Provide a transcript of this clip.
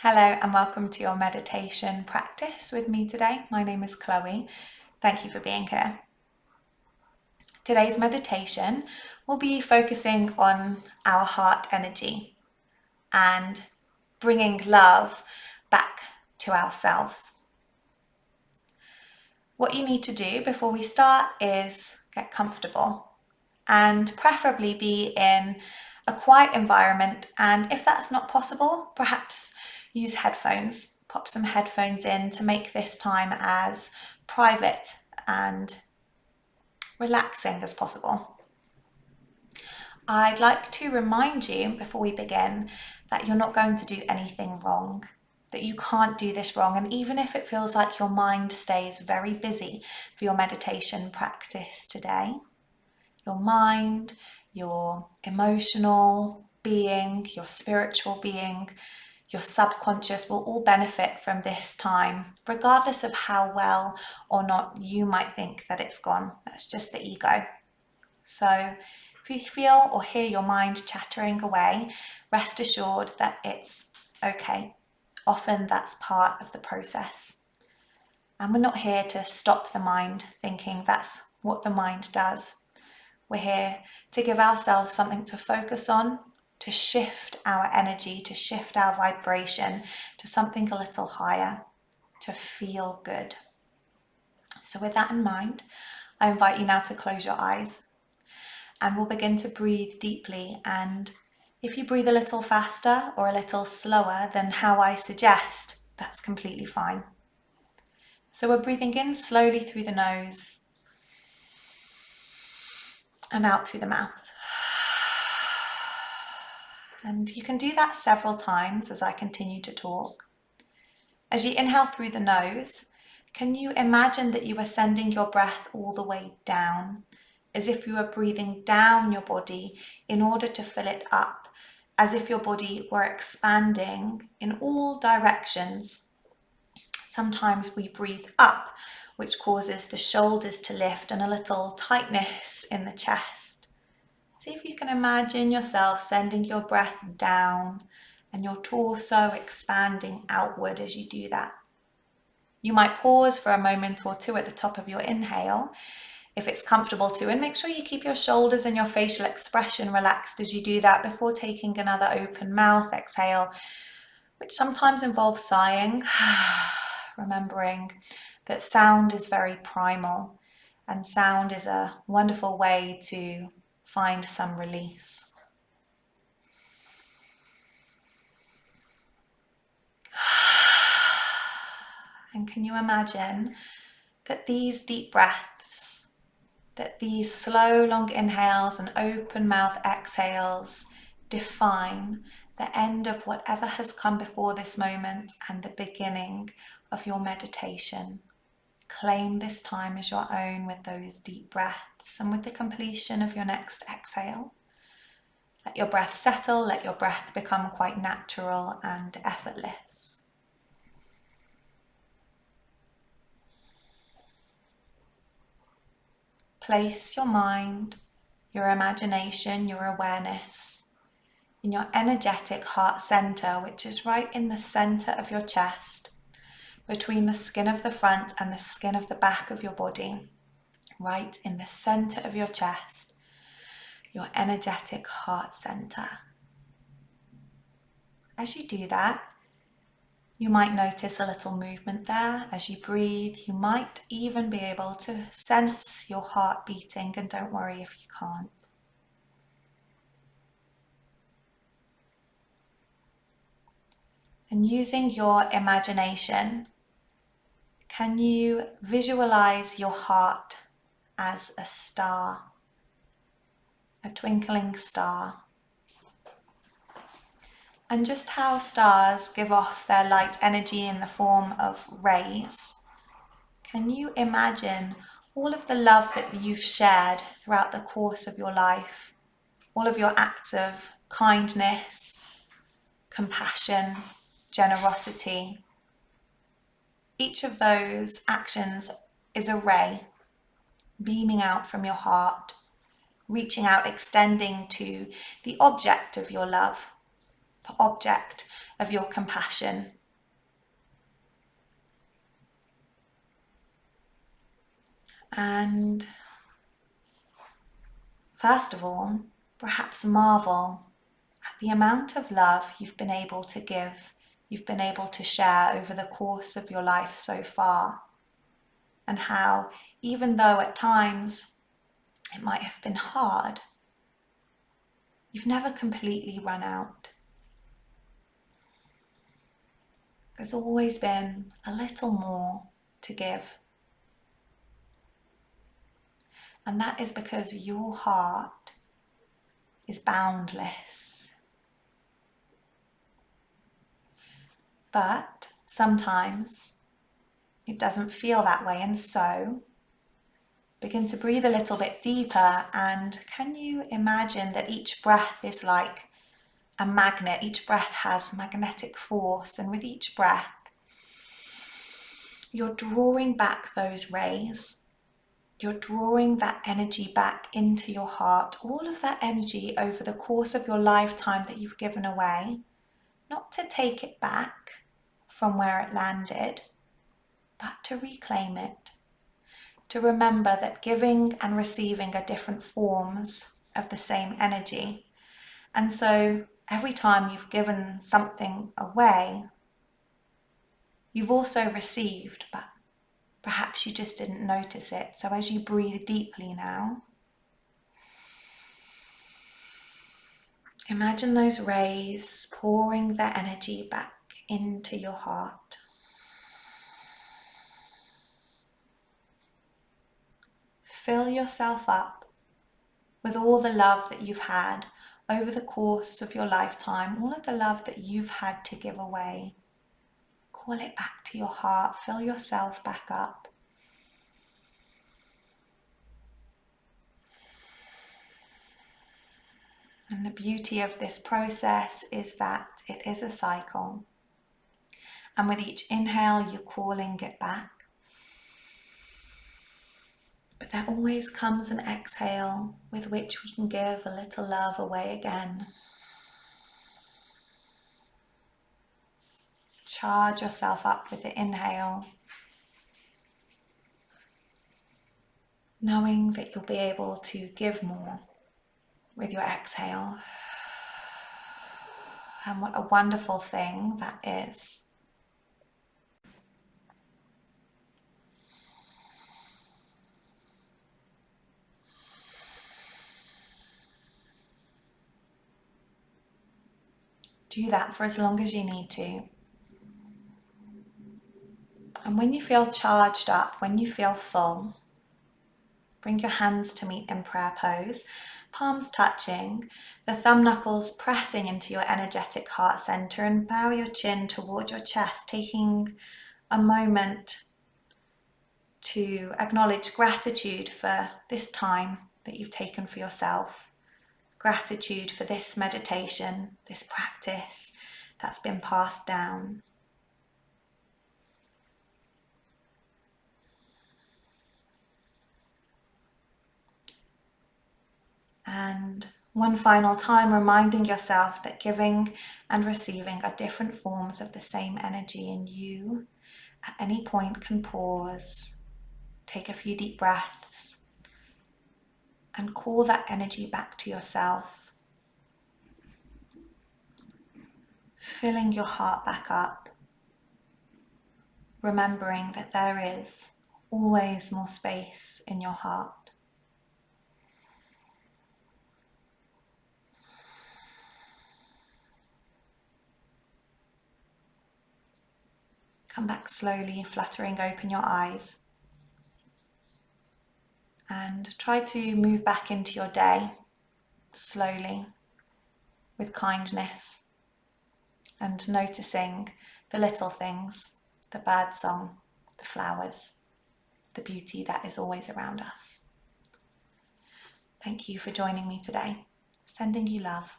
Hello and welcome to your meditation practice with me today. My name is Chloe. Thank you for being here. Today's meditation will be focusing on our heart energy and bringing love back to ourselves. What you need to do before we start is get comfortable and preferably be in a quiet environment, and if that's not possible, perhaps use headphones. Pop some headphones in to make this time as private and relaxing as possible. I'd like to remind you before we begin that you're not going to do anything wrong, that you can't do this wrong, and even if it feels like your mind stays very busy for your meditation practice today, your mind, your emotional being, your spiritual being, your subconscious will all benefit from this time, regardless of how well or not you might think that it's gone. That's just the ego. So if you feel or hear your mind chattering away, rest assured that it's okay. Often that's part of the process. And we're not here to stop the mind thinking that's what the mind does. We're here to give ourselves something to focus on, to shift our energy, to shift our vibration to something a little higher, to feel good. So with that in mind, I invite you now to close your eyes and we'll begin to breathe deeply. And if you breathe a little faster or a little slower than how I suggest, that's completely fine. So we're breathing in slowly through the nose and out through the mouth. And you can do that several times as I continue to talk. As you inhale through the nose, can you imagine that you are sending your breath all the way down, as if you were breathing down your body in order to fill it up, as if your body were expanding in all directions. Sometimes we breathe up, which causes the shoulders to lift and a little tightness in the chest. See if you can imagine yourself sending your breath down and your torso expanding outward as you do that. You might pause for a moment or two at the top of your inhale if it's comfortable to, and make sure you keep your shoulders and your facial expression relaxed as you do that before taking another open mouth exhale, which sometimes involves sighing, remembering that sound is very primal and sound is a wonderful way to find some release. And can you imagine that these deep breaths, that these slow, long inhales and open mouth exhales define the end of whatever has come before this moment and the beginning of your meditation. Claim this time as your own with those deep breaths and with the completion of your next exhale. Let your breath settle, let your breath become quite natural and effortless. Place your mind, your imagination, your awareness in your energetic heart center, which is right in the center of your chest, between the skin of the front and the skin of the back of your body, right in the center of your chest, your energetic heart center. As you do that, you might notice a little movement there as you breathe. You might even be able to sense your heart beating, and don't worry if you can't. And using your imagination, can you visualize your heart as a star, a twinkling star? And just how stars give off their light energy in the form of rays. Can you imagine all of the love that you've shared throughout the course of your life, all of your acts of kindness, compassion, generosity? Each of those actions is a ray beaming out from your heart, reaching out, extending to the object of your love. the object of your compassion. And first of all, perhaps marvel at the amount of love you've been able to give, you've been able to share over the course of your life so far. And how, even though at times it might have been hard, you've never completely run out. There's always been a little more to give. And that is because your heart is boundless. But sometimes it doesn't feel that way, and so begin to breathe a little bit deeper. And can you imagine that each breath is like a magnet? Each breath has magnetic force, and with each breath you're drawing back those rays. You're drawing that energy back into your heart, all of that energy over the course of your lifetime that you've given away, not to take it back from where it landed, but to reclaim it. To remember that giving and receiving are different forms of the same energy. And so every time you've given something away, you've also received, but perhaps you just didn't notice it. So as you breathe deeply now, imagine those rays pouring their energy back into your heart. Fill yourself up with all the love that you've had over the course of your lifetime, all of the love that you've had to give away. Call it back to your heart. Fill yourself back up. And the beauty of this process is that it is a cycle. And with each inhale, you're calling it back. But there always comes an exhale with which we can give a little love away again. Charge yourself up with the inhale, knowing that you'll be able to give more with your exhale. And what a wonderful thing that is. Do that for as long as you need to. And when you feel charged up, when you feel full, bring your hands to meet in prayer pose, palms touching, the thumb knuckles pressing into your energetic heart center, and bow your chin toward your chest, taking a moment to acknowledge gratitude for this time that you've taken for yourself. Gratitude for this meditation, this practice that's been passed down. And one final time, reminding yourself that giving and receiving are different forms of the same energy, and you at any point can pause, take a few deep breaths, and call that energy back to yourself, filling your heart back up, remembering that there is always more space in your heart. Come back slowly, fluttering open your eyes. And try to move back into your day slowly, with kindness, and noticing the little things, the bird song, the flowers, the beauty that is always around us. Thank you for joining me today. Sending you love.